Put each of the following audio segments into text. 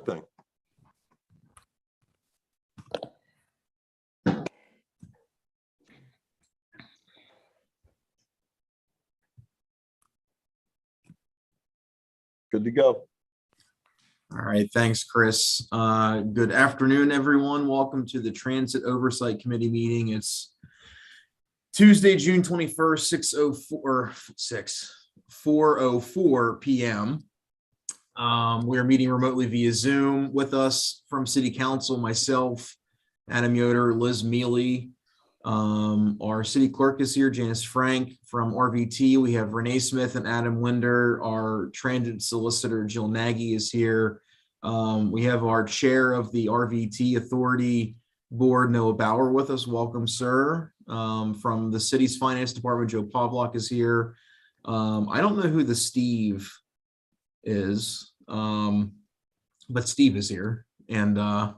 thing. Good to go. All right, thanks, Chris. Good afternoon, everyone. Welcome to the Transit Oversight Committee meeting. It's Tuesday, June 21st, 4:04 p.m. We are meeting remotely via Zoom. With us from City Council, myself, Adam Yoder, Liz Mealy. Our city clerk is here, Janice Frank. From RVT, we have Renee Smith and Adam Winder. Our transit solicitor, Jill Nagy, is here. We have our chair of the RVT Authority Board, Noah Bauer, with us. Welcome, sir. From the city's finance department, Joe Pavlak is here. I don't know who the Steve is, but Steve is here. And that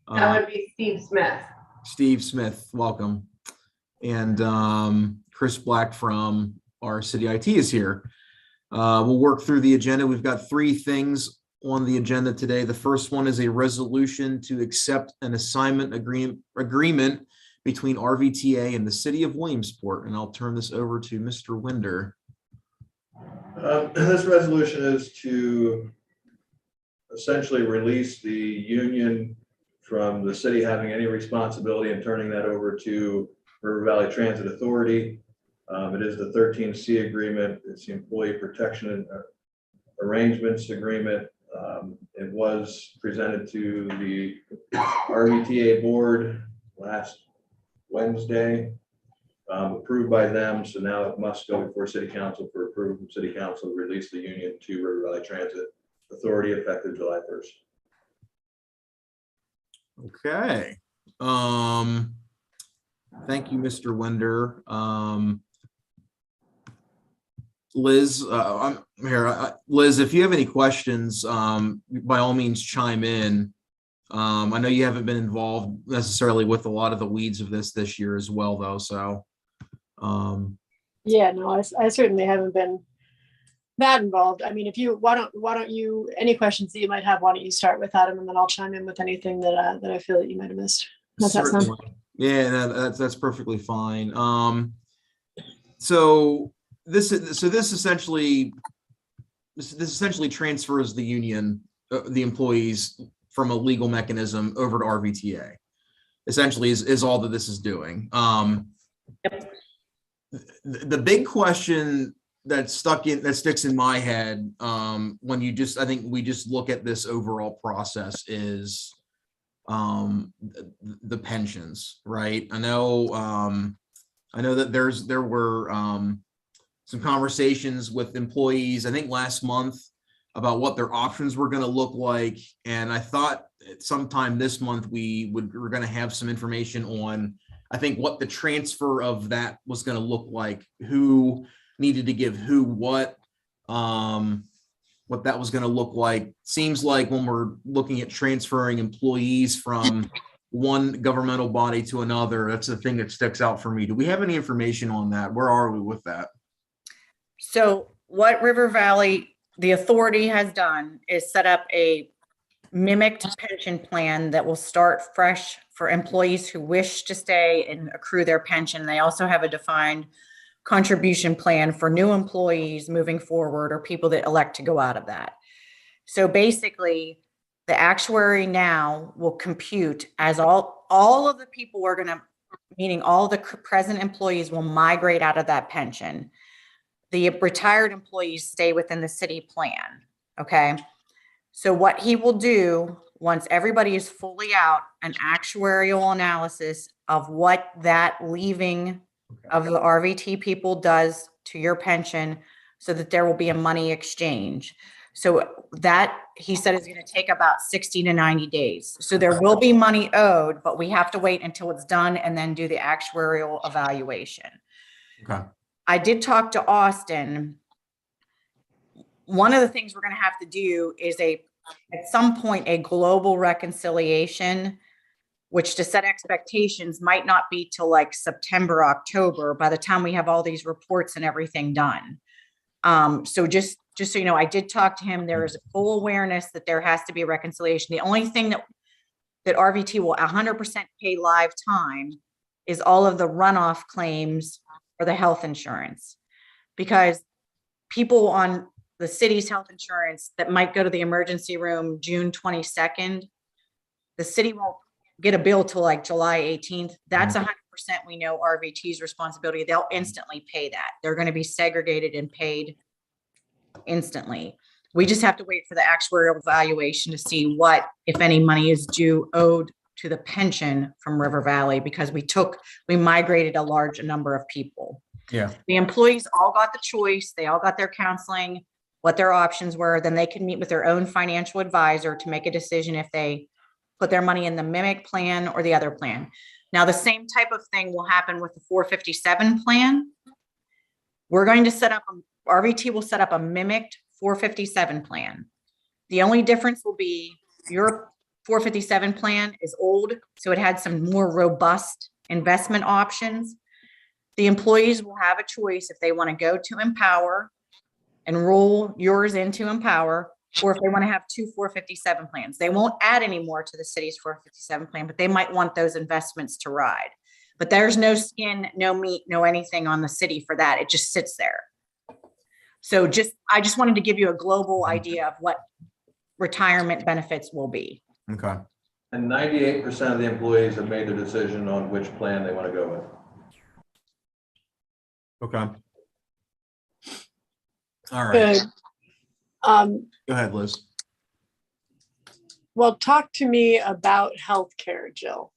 would be Steve Smith. Steve Smith, welcome. And Chris Black from our city IT is here. We'll work through the agenda. We've got three things on the agenda today. The first one is a resolution to accept an assignment agreement between RVTA and the city of Williamsport. And I'll turn this over to Mr. Winder. This resolution is to essentially release the union from the city having any responsibility and turning that over to River Valley Transit Authority. It is the 13C agreement. It's the Employee Protection Arrangements Agreement. It was presented to the RVTA board last Wednesday, approved by them. So now it must go before City Council for approval from City Council to release the union to River Valley Transit Authority effective July 1st. Okay. Thank you, Mr. Winder. Liz, I'm here. Liz, if you have any questions, by all means chime in. I know you haven't been involved necessarily with a lot of the weeds of this year as well, though. So, yeah, no, I certainly haven't been that involved. I mean, if you why don't you, any questions that you might have, why don't you start with Adam, and then I'll chime in with anything that I feel that you might have missed. How's that sound? Yeah, that's perfectly fine. So this essentially transfers the union, the employees, from a legal mechanism over to RVTA. Essentially, is all that this is doing. Yep. The big question that sticks in my head when I think we just look at this overall process is the pensions, right? I know that there were some conversations with employees, I think last month, about what their options were going to look like, and I thought sometime this month we're going to have some information on, I think, what the transfer of that was going to look like, who needed to give who what that was going to look like. Seems like when we're looking at transferring employees from one governmental body to another, that's the thing that sticks out for me. Do we have any information on that? Where are we with that? So what River Valley, the authority, has done is set up a mimicked pension plan that will start fresh for employees who wish to stay and accrue their pension. They also have a defined contribution plan for new employees moving forward, or people that elect to go out of that. So basically, the actuary now will compute as all of the people we're going to, meaning all the present employees, will migrate out of that pension. The retired employees stay within the city plan. Okay. So what he will do once everybody is fully out, an actuarial analysis of what that leaving of the RVT people does to your pension, so that there will be a money exchange. So that, he said, is going to take about 60 to 90 days. So there will be money owed, but we have to wait until it's done and then do the actuarial evaluation. Okay. I did talk to Austin. One of the things we're going to have to do is at some point, a global reconciliation, which, to set expectations, might not be till like September, October, by the time we have all these reports and everything done. So just just so you know, I did talk to him. There is full awareness that there has to be a reconciliation. The only thing that RVT will 100% pay live time is all of the runoff claims for the health insurance. Because people on the city's health insurance that might go to the emergency room June 22nd, the city won't get a bill till like July 18th. That's 100% we know RVT's responsibility. They'll instantly pay that. They're going to be segregated and paid instantly. We just have to wait for the actuarial evaluation to see what, if any, money is owed to the pension from River Valley, because we migrated a large number of people. Yeah. The employees all got the choice. They all got their counseling, what their options were. Then they can meet with their own financial advisor to make a decision if they put their money in the Mimic plan or the other plan. Now, the same type of thing will happen with the 457 plan. We're going to RVT will set up a mimicked 457 plan. The only difference will be your 457 plan is old, so it had some more robust investment options. The employees will have a choice if they want to go to Empower and roll yours into Empower, or if they want to have two 457 plans. They won't add any more to the city's 457 plan, but they might want those investments to ride. But there's no skin, no meat, no anything on the city for that. It just sits there. So I just wanted to give you a global idea of what retirement benefits will be. Okay. And 98% of the employees have made their decision on which plan they want to go with. Okay. All right. Good. Go ahead, Liz. Well, talk to me about healthcare, Jill.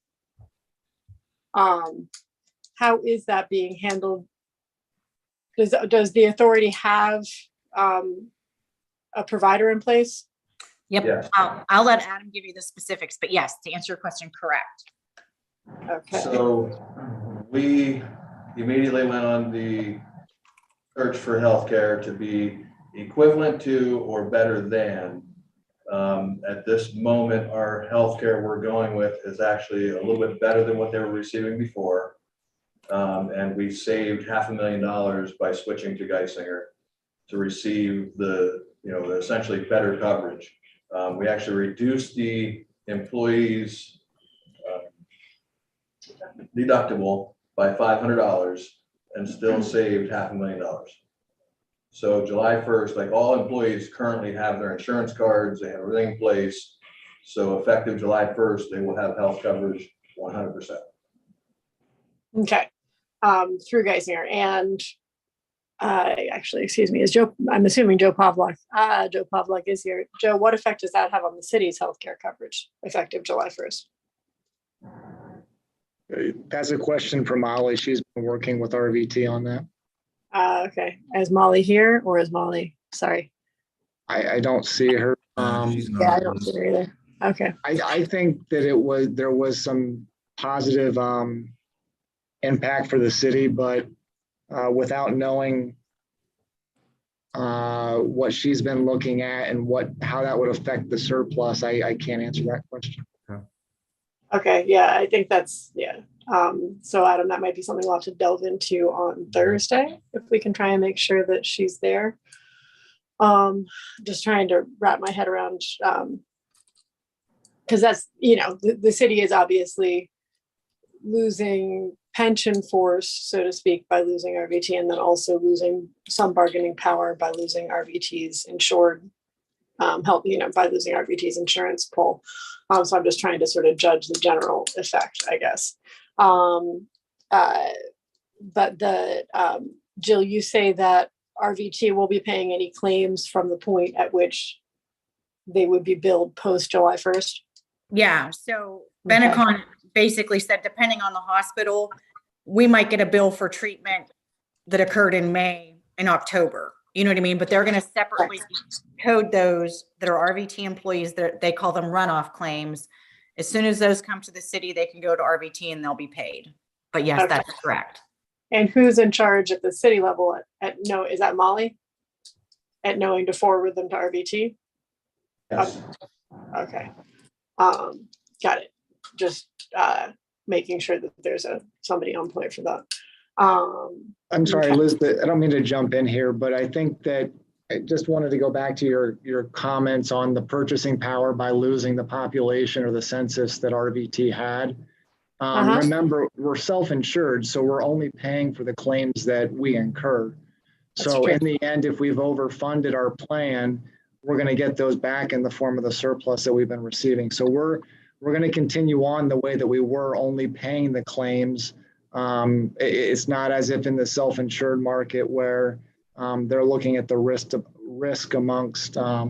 How is that being handled? Does the authority have a provider in place? Yep. Yes. I'll let Adam give you the specifics, but yes, to answer your question, correct. Okay. So we immediately went on the search for healthcare to be equivalent to or better than. At this moment, our healthcare we're going with is actually a little bit better than what they were receiving before. And we saved $500,000 by switching to Geisinger to receive the essentially better coverage. We actually reduced the employees' deductible by $500 and still saved $500,000. So July 1st, like all employees currently have their insurance cards, they have everything in place. So effective July 1st, they will have health coverage 100%. Okay. Through Geisinger and actually, excuse me, I'm assuming Joe Pavlik. Joe Pavlik is here. Joe, what effect does that have on the city's healthcare coverage effective July 1st? That's a question for Molly. She's been working with RVT on that. Okay. Is Molly here or is Molly? Sorry. I don't see her. She's not. Yeah, I don't see her either. Okay. I think that there was some positive impact for the city, but without knowing what she's been looking at and how that would affect the surplus, I can't answer that question. Okay. Yeah, I think that's, yeah. So Adam, that might be something we'll have to delve into on Thursday if we can try and make sure that she's there. Just trying to wrap my head around, because that's, the city is obviously losing pension force, so to speak, by losing RVT, and then also losing some bargaining power by losing RVT's insured help, by losing RVT's insurance pool. So I'm just trying to sort of judge the general effect, I guess. But Jill, you say that RVT will be paying any claims from the point at which they would be billed post July 1st? Yeah. So Benecon basically said, depending on the hospital, we might get a bill for treatment that occurred in May and October. You know what I mean? But they're going to separately code those that are RVT employees, that they call them runoff claims. As soon as those come to the city, they can go to RVT and they'll be paid. But yes, Okay. that's correct. And who's in charge at the city level is that Molly? At knowing to forward them to RVT? Yes. Okay. Got it. Just making sure that there's somebody on point for that. I'm sorry, Okay. Liz, I don't mean to jump in here, but I think that I just wanted to go back to your comments on the purchasing power by losing the population or the census that RVT had. Remember, we're self-insured, so we're only paying for the claims that we incur. So in the end, if we've overfunded our plan, we're going to get those back in the form of the surplus that we've been receiving. So we're going to continue on the way that we were, only paying the claims. It's not as if in the self-insured market where they're looking at the risk amongst a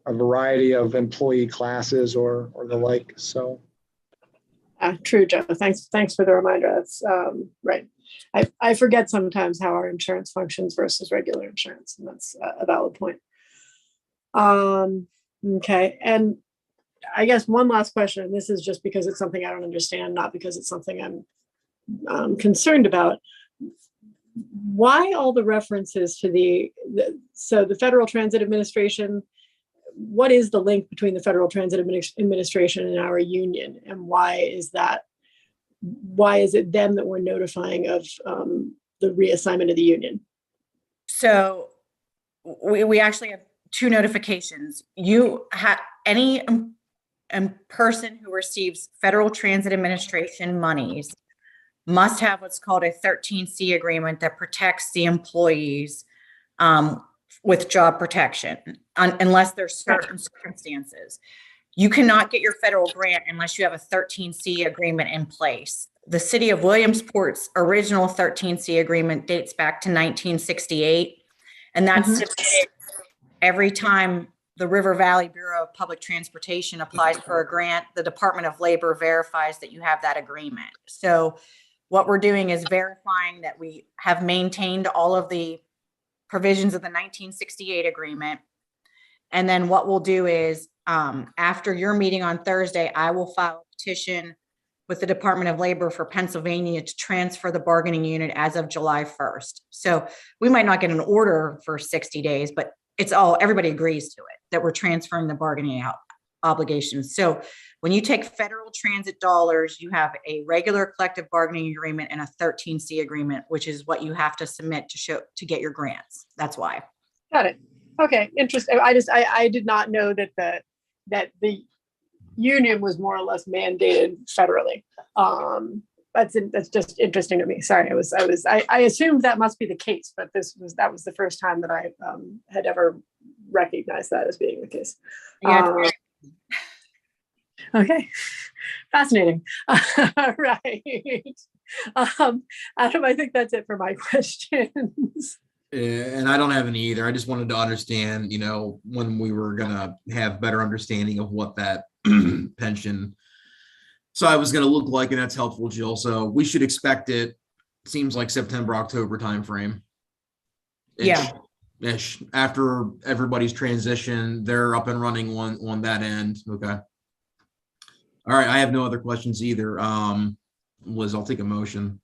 variety of employee classes or the like. So. True, Joe. Thanks for the reminder. That's right. I forget sometimes how our insurance functions versus regular insurance, and that's a valid point. Okay, and I guess one last question, and this is just because it's something I don't understand, not because it's something I'm concerned about. Why all the references to the Federal Transit Administration? What is the link between the Federal Transit Administration and our union, and why is it them that we're notifying of the reassignment of the union? So we actually have two notifications. You have any person who receives Federal Transit Administration monies must have what's called a 13C agreement that protects the employees with job protection, unless there's certain circumstances. You cannot get your federal grant unless you have a 13C agreement in place. The city of Williamsport's original 13C agreement dates back to 1968, and that's submitted every time the River Valley Bureau of Public Transportation applies for a grant. The Department of Labor verifies that you have that agreement. So what we're doing is verifying that we have maintained all of the provisions of the 1968 agreement. And then what we'll do is after your meeting on Thursday, I will file a petition with the Department of Labor for Pennsylvania to transfer the bargaining unit as of July 1st. So we might not get an order for 60 days, but everybody agrees to it, that we're transferring the bargaining obligations. So when you take federal transit dollars, you have a regular collective bargaining agreement and a 13C agreement, which is what you have to submit to get your grants. That's why. Got it. Okay, interesting. I did not know that the union was more or less mandated federally. That's just interesting to me. Sorry, I assumed that must be the case, but that was the first time that I had ever recognized that as being the case. Yeah. Okay, fascinating. Right. Adam, I think that's it for my questions. And I don't have any either. I just wanted to understand, when we were gonna have better understanding of what that pension side was gonna look like, and that's helpful, Jill. So we should expect it. Seems like September, October timeframe. Yeah. Ish. After everybody's transition, they're up and running on that end. Okay. All right. I have no other questions either. Liz, I'll take a motion.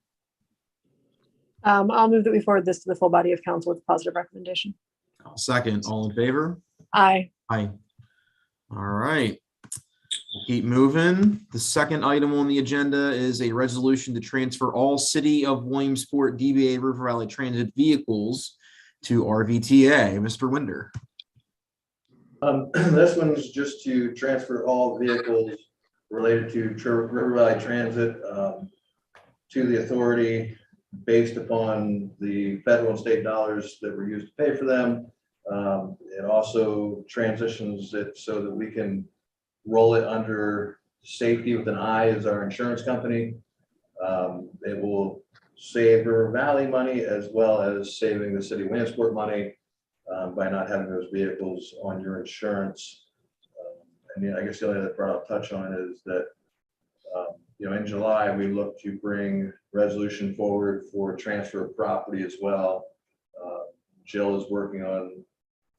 I'll move that we forward this to the full body of council with a positive recommendation. I'll second. All in favor? Aye. Aye. All right. We'll keep moving. The second item on the agenda is a resolution to transfer all City of Williamsport DBA River Valley Transit vehicles to RVTA. Mr. Winder. This one's just to transfer all vehicles related to River Valley Transit to the authority based upon the federal and state dollars that were used to pay for them. It also transitions it so that we can roll it under Safety with an I as our insurance company. It will save River Valley money as well as saving the city of Williamsport money by not having those vehicles on your insurance. I guess the only other part I'll touch on is that, in July, we look to bring resolution forward for transfer of property as well. Jill is working on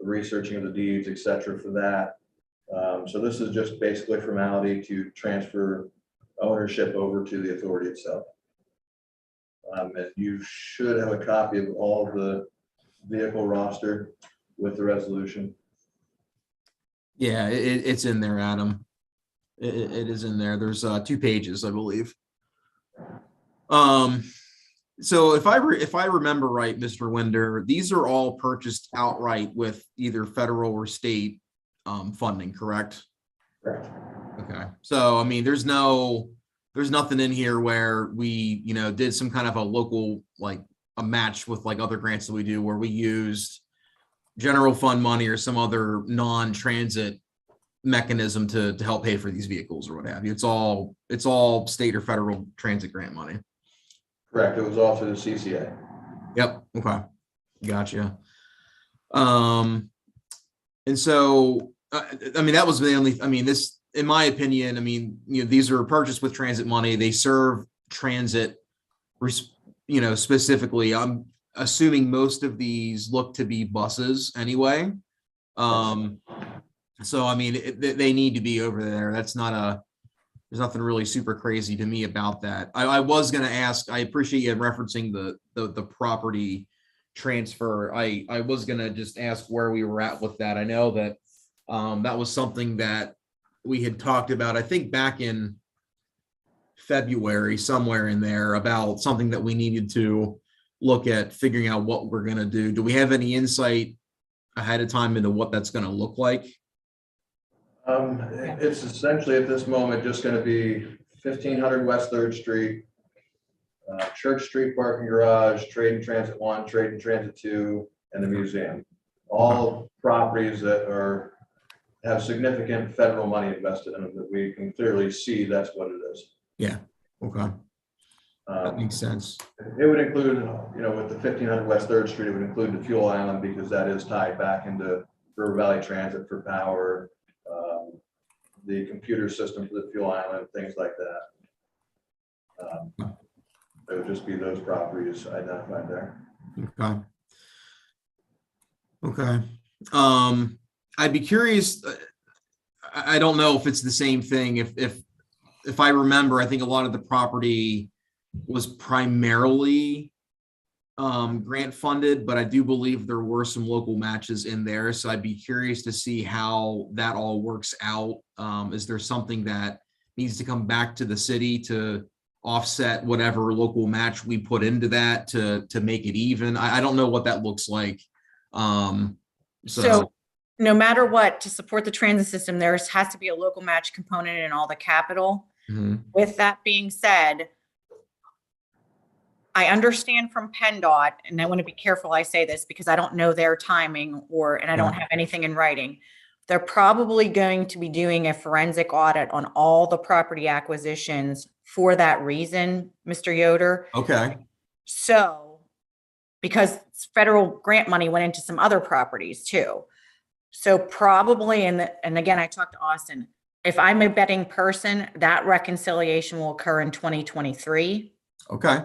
the researching of the deeds, et cetera, for that. So this is just basically formality to transfer ownership over to the authority itself. And you should have a copy of all the vehicle roster with the resolution. Yeah, it's in there, Adam. It is in there. There's 2 pages, I believe. So if I remember right, Mr. Winder, these are all purchased outright with either federal or state funding, correct? Correct. Okay. So, I mean, there's nothing in here where we, did some kind of a local, like a match with like other grants that we do where we used general fund money or some other non-transit mechanism to help pay for these vehicles or what have you. It's all state or federal transit grant money. Correct. It was all through the CCA. Yep. Okay. Gotcha. And so, I mean, that was the only, I mean, this, in my opinion, I mean, these are purchased with transit money. They serve transit, specifically. I'm assuming most of these look to be buses anyway. So, I mean, they need to be over there. There's nothing really super crazy to me about that. I was going to ask, I appreciate you referencing the property transfer. I was going to just ask where we were at with that. I know that that was something that we had talked about, I think back in February, somewhere in there, about something that we needed to look at figuring out what we're going to do. Do we have any insight ahead of time into what that's going to look like? It's essentially at this moment just going to be 1500 West 3rd Street, Church Street parking garage, Trade and Transit 1, Trade and Transit 2, and the museum. All properties that have significant federal money invested in them that we can clearly see that's what it is. Yeah. Okay. That makes sense. It would include, with the 1500 West 3rd Street, it would include the fuel island because that is tied back into River Valley Transit for power, the computer system for the fuel island, things like that. It would just be those properties identified there. Okay. Okay. I'd be curious. I don't know if it's the same thing. If I remember, I think a lot of the property was primarily grant funded, but I do believe there were some local matches in there. So I'd be curious to see how that all works out. Is there something that needs to come back to the city to offset whatever local match we put into that to make it even? I don't know what that looks like. So no matter what, to support the transit system, there has to be a local match component in all the capital. Mm-hmm. With that being said, I understand from PennDOT, and I want to be careful I say this because I don't know their timing and I don't have anything in writing. They're probably going to be doing a forensic audit on all the property acquisitions for that reason, Mr. Yoder. Okay. So, because federal grant money went into some other properties too. So probably, and again, I talked to Austin, if I'm a betting person, that reconciliation will occur in 2023. Okay.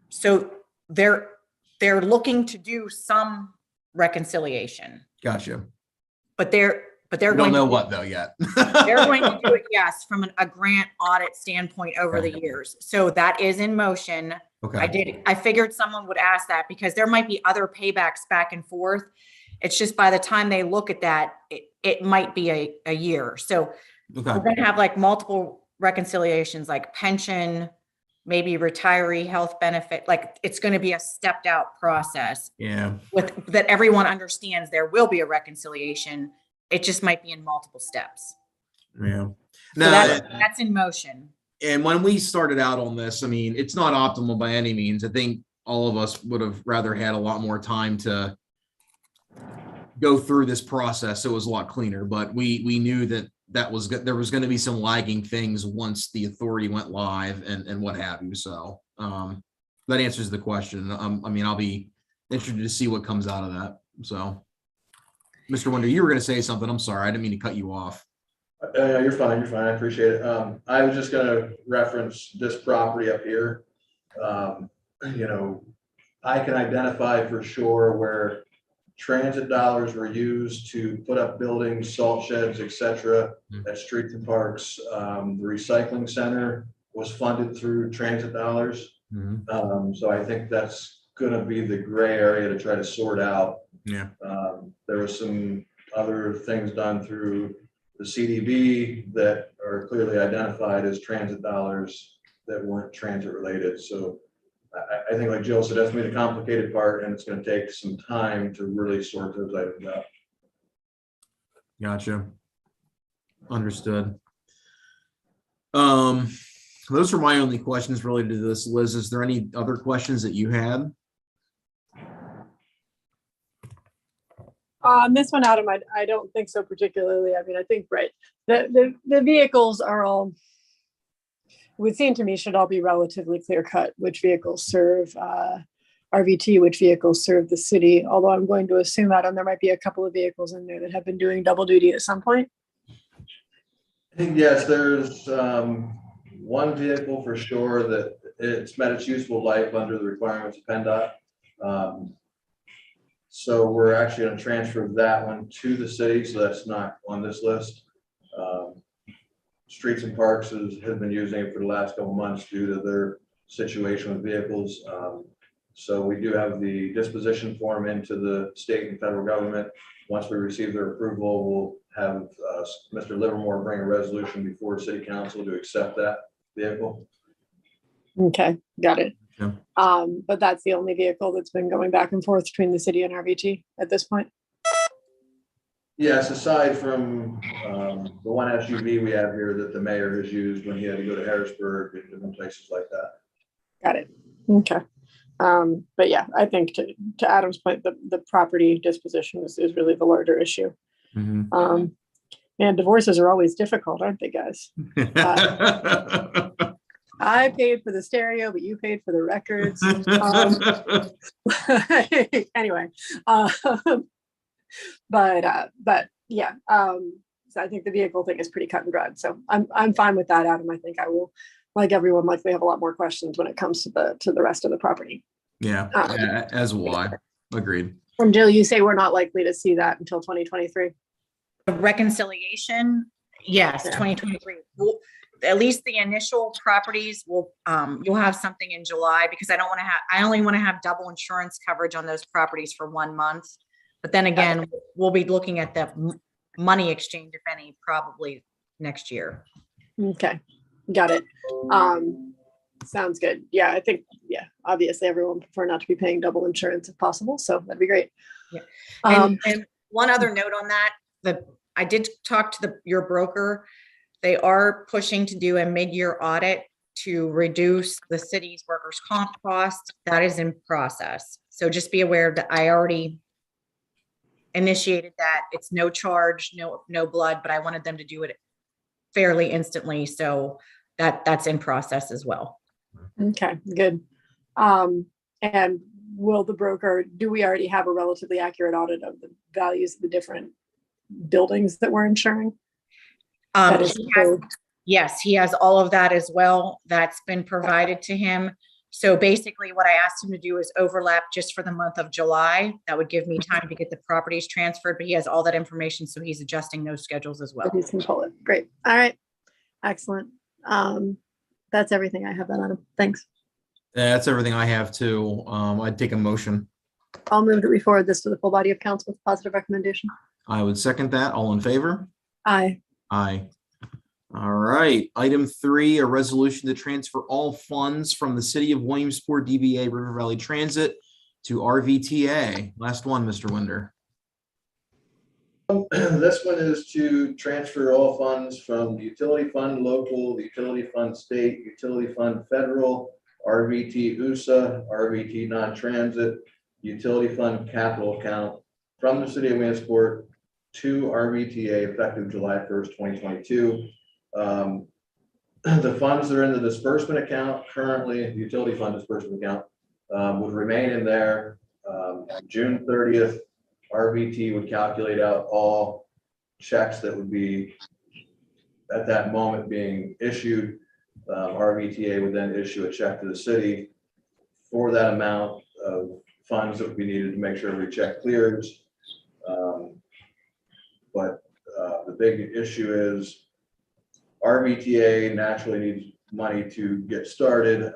So they're looking to do some reconciliation. Gotcha. But they're We going don't know to, what though yet. they're going to do it, yes, from a grant audit standpoint over the years. So that is in motion. Okay. I figured someone would ask that because there might be other paybacks back and forth. It's just by the time they look at that, it might be a year. So we're going to have like multiple reconciliations, like pension, maybe retiree health benefit. Like it's going to be a stepped out process. Yeah. With that, everyone understands there will be a reconciliation. It just might be in multiple steps. Yeah. So No, that's in motion. And when we started out on this, I mean, it's not optimal by any means. I think all of us would have rather had a lot more time to go through this process. So it was a lot cleaner, but we knew that there was going to be some lagging things once the authority went live and what have you. So that answers the question. I mean, I'll be interested to see what comes out of that. So, Mr. Winder, you were going to say something. I'm sorry. I didn't mean to cut you off. You're fine. You're fine. I appreciate it. I was just going to reference this property up here. I can identify for sure where transit dollars were used to put up buildings, salt sheds, etc. at streets and parks. The recycling center was funded through transit dollars. So I think that's going to be the gray area to try to sort out. Yeah. There were some other things done through the CDB that are clearly identified as transit dollars that weren't transit related. So I think like Jill said, that's gonna be the complicated part, and it's gonna take some time to really sort those items out. Gotcha. Understood. Those are my only questions related to this. Liz, is there any other questions that you had? This one, Adam, I don't think so particularly. I mean, I think, right, the vehicles are all, it would seem to me, should all be relatively clear cut, which vehicles serve RVT, which vehicles serve the city. Although I'm going to assume, Adam, there might be a couple of vehicles in there that have been doing double duty at some point. I think, yes, there's one vehicle for sure that it's met its useful life under the requirements of PennDOT. So we're actually going to transfer that one to the city, so that's not on this list. Streets and Parks have been using it for the last couple of months due to their situation with vehicles. So we do have the disposition form into the state and federal government. Once we receive their approval, we'll have Mr. Livermore bring a resolution before City Council to accept that vehicle. Okay, got it. Yeah. But that's the only vehicle that's been going back and forth between the city and RVT at this point. Yes, aside from the one SUV we have here that the mayor has used when he had to go to Harrisburg and different places like that. Got it. Okay. But yeah, I think to Adam's point, the property disposition is really the larger issue. Mhm. And divorces are always difficult, aren't they, guys? I paid for the stereo, but you paid for the records. Anyway, but yeah, so I think the vehicle thing is pretty cut and dried. So I'm fine with that, Adam. I think I will, like everyone, likely have a lot more questions when it comes to the rest of the property. Yeah, as will I. Agreed. And Jill, you say we're not likely to see that until 2023. The reconciliation, yes, Yeah. 2023. Well, at least the initial properties will, you'll have something in July, because I only want to have double insurance coverage on those properties for 1 month. But then again, we'll be looking at the money exchange, if any, probably next year. Okay, got it. Sounds good. Yeah, I think, yeah, obviously everyone would prefer not to be paying double insurance if possible, so that'd be great. Yeah. And one other note on that, I did talk to your broker. They are pushing to do a mid-year audit to reduce the city's workers' comp cost. That is in process. So just be aware that I already initiated that. It's no charge, no blood, but I wanted them to do it fairly instantly. So that's in process as well. Okay, good. And will the broker, do we already have a relatively accurate audit of the values of the different buildings that we're insuring? Yes, he has all of that as well. That's been provided to him. So basically what I asked him to do is overlap just for the month of July. That would give me time to get the properties transferred, but he has all that information. So he's adjusting those schedules as well. He can pull it. Great. All right. Excellent. That's everything I have then, Adam. Thanks. That's everything I have too. I'd take a motion. I'll move that we forward this to the full body of council with positive recommendation. I would second that. All in favor? Aye. Aye. All right. Item 3, a resolution to transfer all funds from the City of Williamsport DBA River Valley Transit to RVTA. Last one, Mr. Winder. This one is to transfer all funds from the utility fund local, the utility fund state, utility fund federal, RVT USA, RVT non-transit, utility fund capital account from the City of Williamsport to RVTA effective July 1st, 2022. The funds that are in the disbursement account currently, the utility fund disbursement account, would remain in there. June 30th, RVT would calculate out all checks that would be at that moment being issued. RVTA would then issue a check to the city for that amount of funds that would be needed to make sure every check clears. But the big issue is RVTA naturally needs money to get started.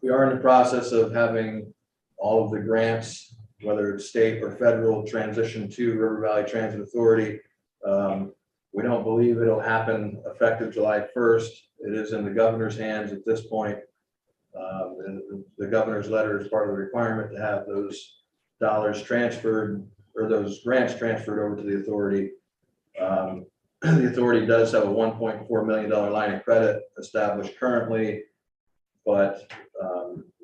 We are in the process of having all of the grants, whether it's state or federal, transition to River Valley Transit Authority. We don't believe it'll happen effective July 1st. It is in the governor's hands at this point. And the governor's letter is part of the requirement to have those dollars transferred, or those grants transferred over to the authority. The authority does have a $1.4 million line of credit established currently, but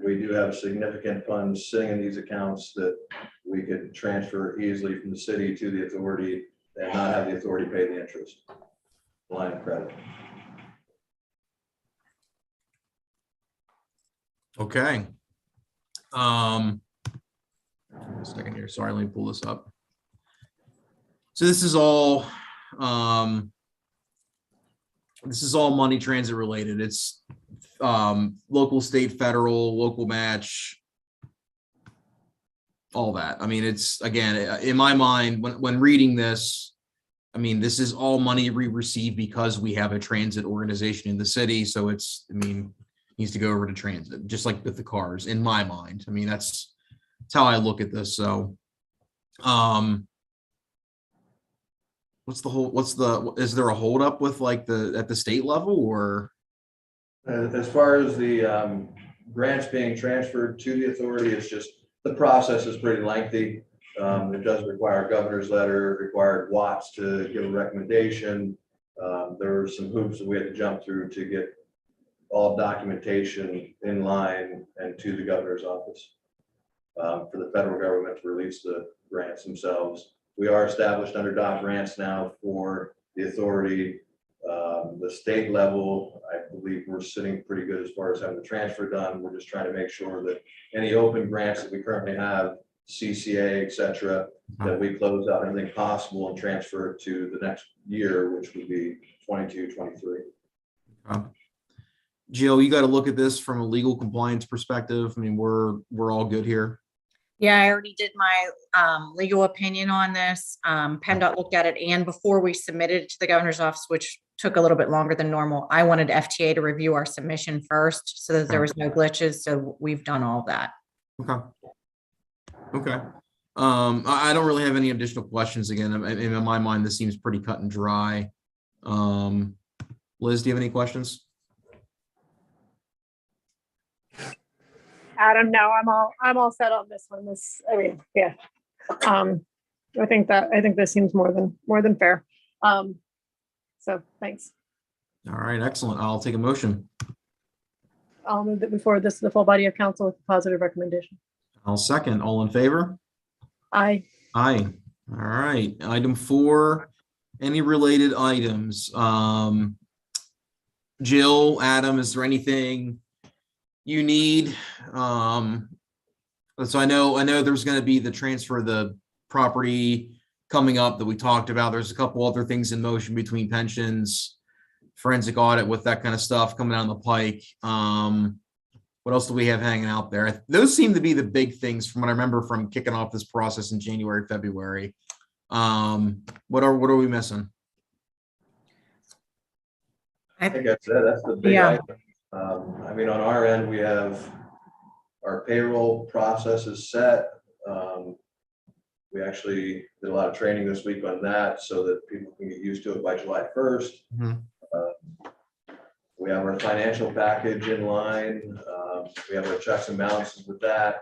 we do have significant funds sitting in these accounts that we could transfer easily from the city to the authority and not have the authority pay the interest. Line of credit. Okay. A second here. Sorry, let me pull this up. So this is all money transit related. It's local, state, federal, local match, all that. I mean, it's, again, in my mind, when reading this, I mean, this is all money we receive because we have a transit organization in the city. So it's, I mean, needs to go over to transit, just like with the cars, in my mind. I mean, that's how I look at this. So, is there a holdup with like at the state level, or? As far as the grants being transferred to the authority, it's just, the process is pretty lengthy. It does require a governor's letter, required Watts to give a recommendation. There were some hoops that we had to jump through to get all documentation in line and to the governor's office for the federal government to release the grants themselves. We are established under DOT grants now for the authority. The state level, I believe we're sitting pretty good as far as having the transfer done. We're just trying to make sure that any open grants that we currently have, CCA, et cetera, that we close out everything possible and transfer it to the next year, which would be 22, 23. Jill, you got to look at this from a legal compliance perspective. I mean, we're all good here. Yeah, I already did my legal opinion on this. PennDOT looked at it, and before we submitted it to the governor's office, which took a little bit longer than normal, I wanted FTA to review our submission first so that there was no glitches. So we've done all that. Okay. I don't really have any additional questions. Again, in my mind, this seems pretty cut and dry. Liz, do you have any questions? Adam, no, I'm all set on this one. I mean, yeah. I think this seems more than fair. So thanks. All right, excellent. I'll take a motion. I'll move that we forward this to the full body of council with a positive recommendation. I'll second. All in favor? Aye. Aye. All right. Item 4, any related items? Jill, Adam, is there anything you need? So I know there's going to be the transfer of the property coming up that we talked about. There's a couple other things in motion between pensions, forensic audit, with that kind of stuff coming down the pike. What else do we have hanging out there? Those seem to be the big things from what I remember from kicking off this process in January, February. What are we missing? I think that's it. That's the big item. I mean, on our end, we have our payroll processes set. We actually did a lot of training this week on that so that people can get used to it by July 1st. We have our financial package in line. We have our checks and balances with that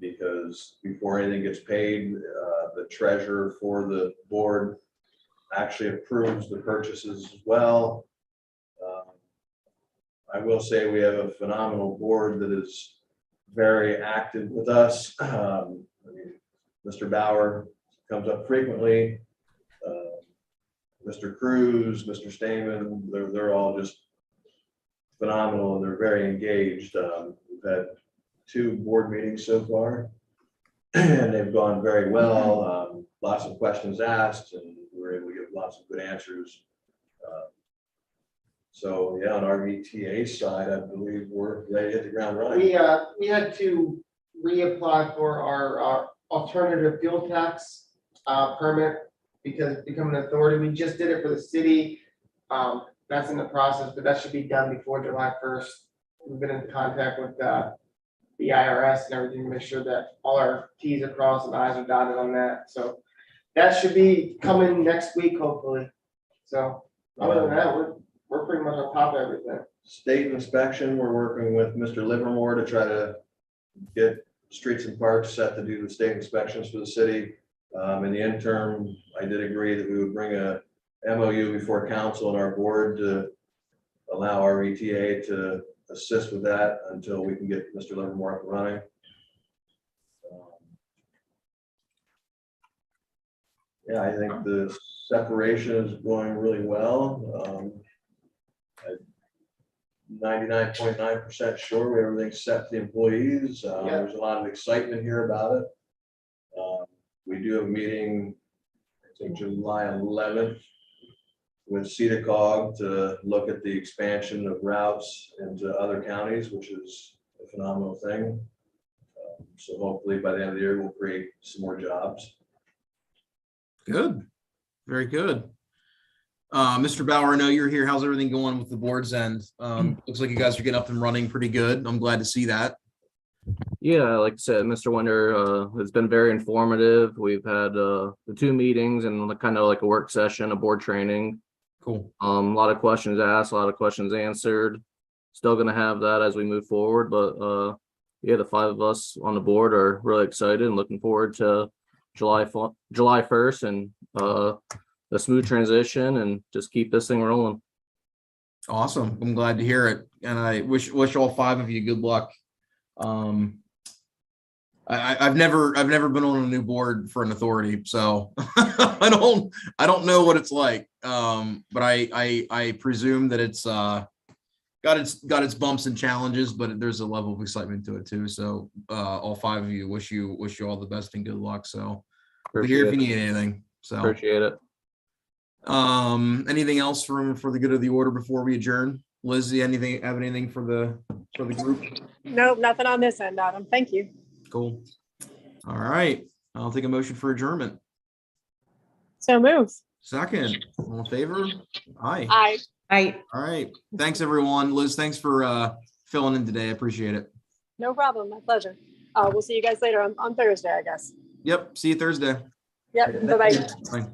because before anything gets paid, the treasurer for the board actually approves the purchases as well. I will say we have a phenomenal board that is very active with us. I mean, Mr. Bauer comes up frequently. Mr. Cruz, Mr. Stamen, they're all just phenomenal and they're very engaged. We've had 2 board meetings so far and they've gone very well. Lots of questions asked and we were able to give lots of good answers. So yeah, on our VTA side, I believe we're ready to hit the ground running. We had to reapply for our alternative fuel tax permit because it's become an authority. We just did it for the city. That's in the process, but that should be done before July 1st. We've been in contact with the IRS and everything to make sure that all our T's are crossed and I's are dotted on that. So that should be coming next week, hopefully. So other than that, we're pretty much on top of everything. State inspection, we're working with Mr. Livermore to try to get streets and parks set to do the state inspections for the city. In the interim, I did agree that we would bring a MOU before council and our board to allow our ETA to assist with that until we can get Mr. Livermore up and running. Yeah, I think the separation is going really well. 99.9% sure we have everything set to the employees. There's a lot of excitement here about it. We do have a meeting, I think July 11th with CEDACOG to look at the expansion of routes into other counties, which is a phenomenal thing. So hopefully by the end of the year, we'll create some more jobs. Good. Very good. Mr. Bauer, I know you're here. How's everything going with the board's end? Looks like you guys are getting up and running pretty good. I'm glad to see that. Yeah, like I said, Mr. Winder, it's been very informative. We've had the 2 meetings and kind of like a work session, a board training. Cool. A lot of questions asked, a lot of questions answered. Still going to have that as we move forward, but yeah, the 5 of us on the board are really excited and looking forward to July 1st and a smooth transition and just keep this thing rolling. Awesome. I'm glad to hear it. And I wish all 5 of you good luck. I've never been on a new board for an authority, so I don't know what it's like. But I presume that it's got its bumps and challenges, but there's a level of excitement to it too. So all 5 of you wish you all the best and good luck. So we're here if you need anything. So appreciate it. Anything else for the good of the order before we adjourn? Lizzie, have anything for the group? Nope, nothing on this end, Adam. Thank you. Cool. All right. I'll take a motion for adjournment. So move. Second. All in favor? Aye. Aye. All right. Thanks, everyone. Liz, thanks for filling in today. I appreciate it. No problem. My pleasure. We'll see you guys later on Thursday, I guess. Yep. See you Thursday. Yep. Bye-bye. Bye.